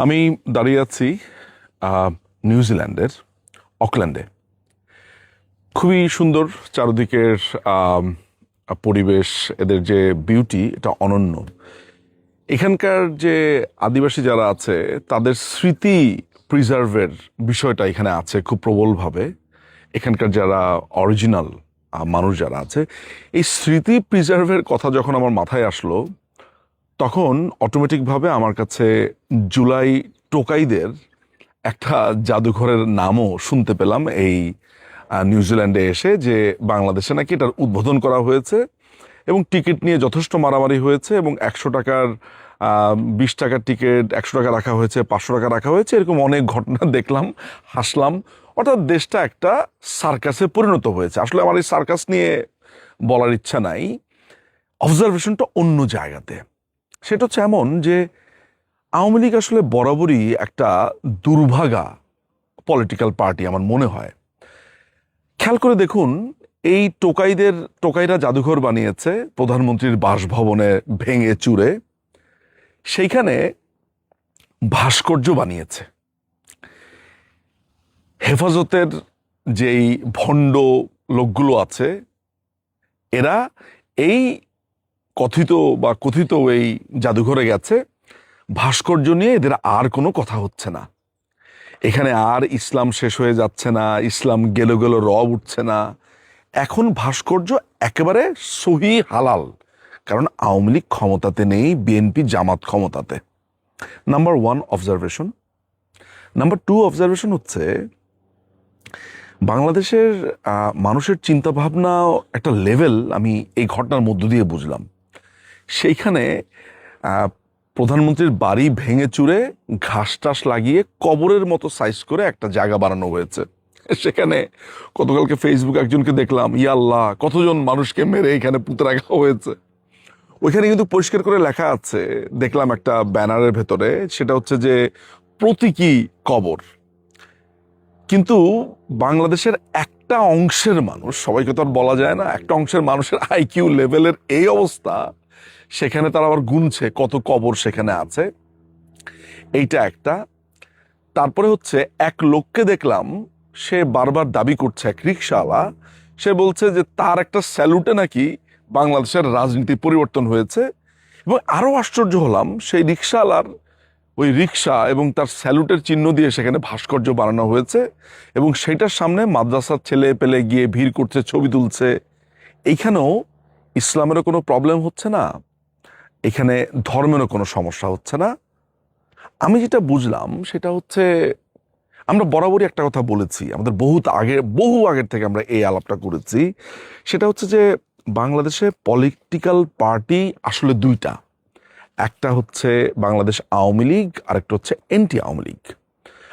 আমি দাঁড়িয়ে আছি নিউজিল্যান্ডের অকল্যান্ডে। খুবই সুন্দর চারদিকের আম, পরিবেশ, এদের যে বিউটি এটা অনন্য। এখানকার যে আদিবাসী যারা আছে তাদের স্মৃতি প্রিজার্ভের বিষয়টা এখানে আছে খুব প্রবলভাবে। এখানকার যারা অরিজিনাল মানুষ যারা আছে, এই স্মৃতি প্রিজার্ভের কথা যখন আমার মাথায় আসলো, তখন অটোমেটিকভাবে আমার কাছে জুলাই টোকাইদের একটা জাদুঘরের নামও শুনতে পেলাম এই নিউজিল্যান্ডে এসে, যে বাংলাদেশে নাকি এটার উদ্বোধন করা হয়েছে এবং টিকিট নিয়ে যথেষ্ট মারামারি হয়েছে এবং 100 টাকার 20 টাকার টিকিট 100 টাকা রাখা হয়েছে, 500 টাকা রাখা হয়েছে, এরকম অনেক ঘটনা দেখলাম, হাসলাম। অর্থাৎ দেশটা একটা সার্কাসে পরিণত হয়েছে। আসলে আমার এই সার্কাস নিয়ে বলার ইচ্ছা নাই, অবজারভেশনটা অন্য জায়গাতে। সেটা হচ্ছে এমন যে আওয়ামী লীগ আসলে বরাবরই একটা দুর্ভাগা পলিটিক্যাল পার্টি আমার মনে হয়। খেয়াল করে দেখুন, এই টোকাইরা জাদুঘর বানিয়েছে প্রধানমন্ত্রীর বাসভবনে ভেঙে চুরে, সেইখানে ভাস্কর্য বানিয়েছে। হেফাজতের যেই ভণ্ড লোকগুলো আছে, এরা এই কথিত এই জাদুঘরে গেছে, ভাস্কর্য নিয়ে এদের আর কোনো কথা হচ্ছে না। এখানে আর ইসলাম শেষ হয়ে যাচ্ছে না, ইসলাম গেলো গেলো রব উঠছে না। এখন ভাস্কর্য একেবারে সহি হালাল, কারণ আওয়ামী লীগ ক্ষমতাতে নেই, বিএনপি জামাত ক্ষমতাতে। Number 1 observation. নাম্বার 2 অবজারভেশন হচ্ছে বাংলাদেশের মানুষের চিন্তাভাবনা একটা লেভেল আমি এই ঘটনার মধ্য দিয়ে বুঝলাম। সেইখানে প্রধানমন্ত্রীর বাড়ি ভেঙে চুরে ঘাস টাস লাগিয়ে কবরের মতো সাইজ করে একটা জায়গা বানানো হয়েছে। সেখানে গতকালকে ফেসবুকে একজনকে দেখলাম, ইয়াল্লাহ কতজন মানুষকে মেরে এখানে পুঁতে রাখা হয়েছে। ওইখানে কিন্তু পরিষ্কার করে লেখা আছে, দেখলাম একটা ব্যানারের ভেতরে, সেটা হচ্ছে যে প্রতীকী কবর। কিন্তু বাংলাদেশের একটা অংশের মানুষ, সবাইকে তো আর বলা যায় না, একটা অংশের মানুষের আইকিউ লেভেলের এই অবস্থা, সেখানে তারা আবার গুনছে কত কবর সেখানে আছে। এইটা একটা। তারপরে হচ্ছে এক লোককে দেখলাম, সে বারবার দাবি করছে, এক রিক্সাওয়ালা, সে বলছে যে তার একটা স্যালুটে নাকি বাংলাদেশের রাজনীতি পরিবর্তন হয়েছে। এবং আরো আশ্চর্য হলাম, সেই রিক্সাওয়ালার ওই রিক্সা এবং তার স্যালুটের চিহ্ন দিয়ে সেখানে ভাস্কর্য বানানো হয়েছে এবং সেটার সামনে মাদ্রাসার ছেলে পেলে গিয়ে ভিড় করছে, ছবি তুলছে। এইখানেও ইসলামেরও কোনো প্রবলেম হচ্ছে না, এখানে ধর্মেরও কোনো সমস্যা হচ্ছে না। আমি যেটা বুঝলাম সেটা হচ্ছে, আমরা বরাবরই একটা কথা বলেছি, আমাদের বহু আগের থেকে আমরা এই আলাপটা করেছি, সেটা হচ্ছে যে বাংলাদেশে পলিটিক্যাল পার্টি আসলে দুইটা। একটা হচ্ছে বাংলাদেশ আওয়ামী লীগ, আরেকটা হচ্ছে এন্টি আওয়ামী লীগ।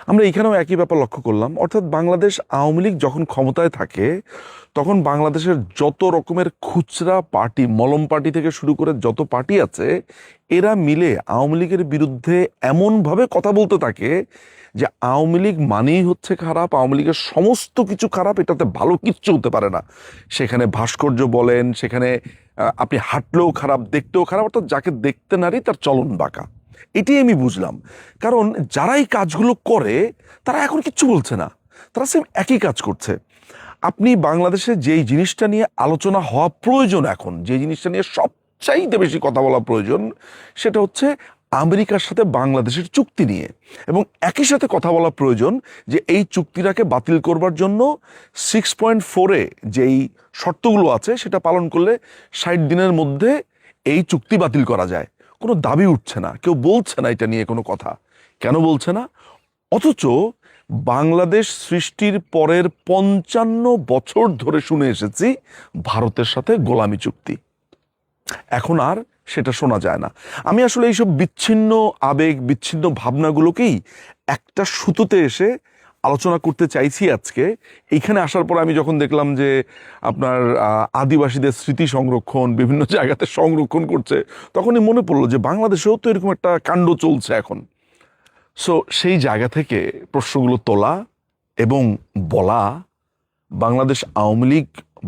আমরা এখানেও একই ব্যাপার লক্ষ্য করলাম। অর্থাৎ বাংলাদেশ আওয়ামী লীগ যখন ক্ষমতায় থাকে, তখন বাংলাদেশের যত রকমের খুচরা পার্টি, মলম পার্টি থেকে শুরু করে যত পার্টি আছে, এরা মিলে আওয়ামী লীগের বিরুদ্ধে এমনভাবে কথা বলতে থাকে যে আওয়ামী লীগ মানেই হচ্ছে খারাপ, আওয়ামী লীগের সমস্ত কিছু খারাপ, এটাতে ভালো কিচ্ছু হতে পারে না। সেখানে ভাস্কর্য বলেন, সেখানে আপনি হাঁটলেও খারাপ, দেখতেও খারাপ, অর্থাৎ যাকে দেখতে নারী তার চলন বাঁকা। এটাই আমি বুঝলাম। কারণ যারা এই কাজগুলো করে তারা এখন কিচ্ছু বলছে না, তারা সেম একই কাজ করছে। আপনি বাংলাদেশে যেই জিনিসটা নিয়ে আলোচনা হওয়া প্রয়োজন, এখন যে জিনিসটা নিয়ে সবচাইতে বেশি কথা বলা প্রয়োজন, সেটা হচ্ছে আমেরিকার সাথে বাংলাদেশের চুক্তি নিয়ে। এবং একই সাথে কথা বলা প্রয়োজন যে এই চুক্তিটাকে বাতিল করবার জন্য 6.4-এ যেই শর্তগুলো আছে সেটা পালন করলে 60 দিনের মধ্যে এই চুক্তি বাতিল করা যায়। কোনো দাবি উঠছে না, কেউ বলছে না এটা নিয়ে কোনো কথা। কেন বলছে না? অথচ বাংলাদেশ সৃষ্টির পরের 55 বছর ধরে শুনে এসেছি ভারতের সাথে গোলামি চুক্তি। এখন আর সেটা শোনা যায় না। আমি আসলে এইসব বিচ্ছিন্ন আবেগ, বিচ্ছিন্ন ভাবনাগুলোকেই একটা সুতোতে এসে আলোচনা করতে চাইছি আজকে। এইখানে আসার পর আমি যখন দেখলাম যে আপনার আদিবাসীদের স্মৃতি সংরক্ষণ বিভিন্ন জায়গাতে সংরক্ষণ করছে, তখনই মনে পড়লো যে বাংলাদেশেও তো এরকম একটা কাণ্ড চলছে এখন। সো সেই জায়গা থেকে প্রশ্নগুলো তোলা এবং বলা, বাংলাদেশ আওয়ামী লীগ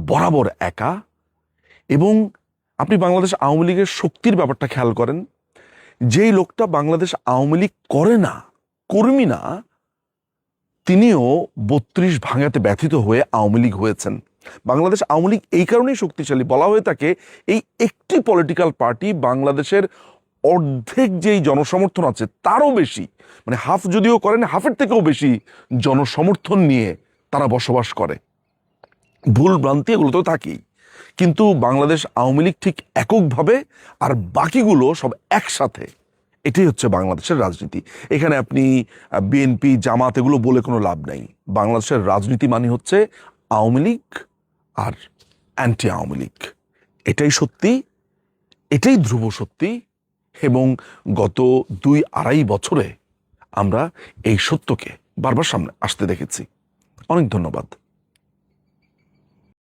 বরাবর একা। এবং আপনি বাংলাদেশ আওয়ামী লীগের শক্তির ব্যাপারটা খেয়াল করেন, যেই লোকটা বাংলাদেশ আওয়ামী লীগ করে না, কর্মী না, তিনিও ৩২ ভাঙাতে ব্যথিত হয়ে আওয়ামী লীগ হয়েছেন। বাংলাদেশ আওয়ামী লীগ এই কারণেই শক্তিশালী, বলা হয়ে থাকে এই একটি পলিটিক্যাল পার্টি বাংলাদেশের অর্ধেক যেই জনসমর্থন আছে তারও বেশি, মানে হাফ যদিও করেন, হাফের থেকেও বেশি জনসমর্থন নিয়ে তারা বসবাস করে। ভুল ভ্রান্তি এগুলো তো থাকেই, কিন্তু বাংলাদেশ আওয়ামী লীগ ঠিক এককভাবে আর বাকিগুলো সব একসাথে। এটাই হচ্ছে বাংলাদেশের রাজনীতি। এখানে আপনি বিএনপি, জামাত এগুলো বলে কোনো লাভ নাই। বাংলাদেশের রাজনীতি মানে হচ্ছে আওয়ামী লীগ আর অ্যান্টি আওয়ামী লীগ। এটাই সত্যি, এটাই ধ্রুব সত্যি, এবং গত ২-২.৫ বছরে আমরা এই সত্যকে বারবার সামনে আসতে দেখেছি। অনেক ধন্যবাদ।